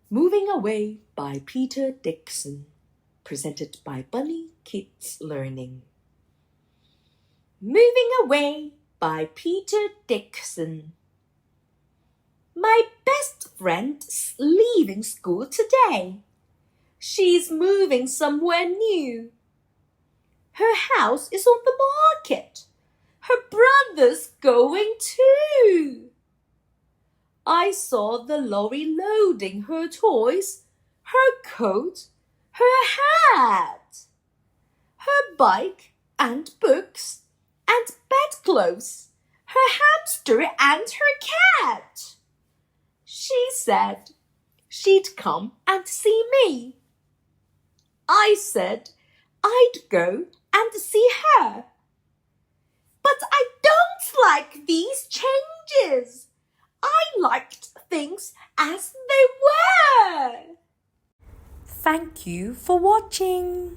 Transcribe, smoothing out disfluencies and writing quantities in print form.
Moving Away by Peter Dixon, presented by Bunny Kids Learning. Moving Away by Peter Dixon. My best friend's leaving school today. She's moving somewhere new. Her house is on the market. Her brother's going too. I saw the lorry loading her toys, her coat, her hat, her bike and books and bedclothes, her hamster and her cat. She said she'd come and see me. I said I'd go and see her. But I don't like these changes. I liked things as they were. Thank you for watching.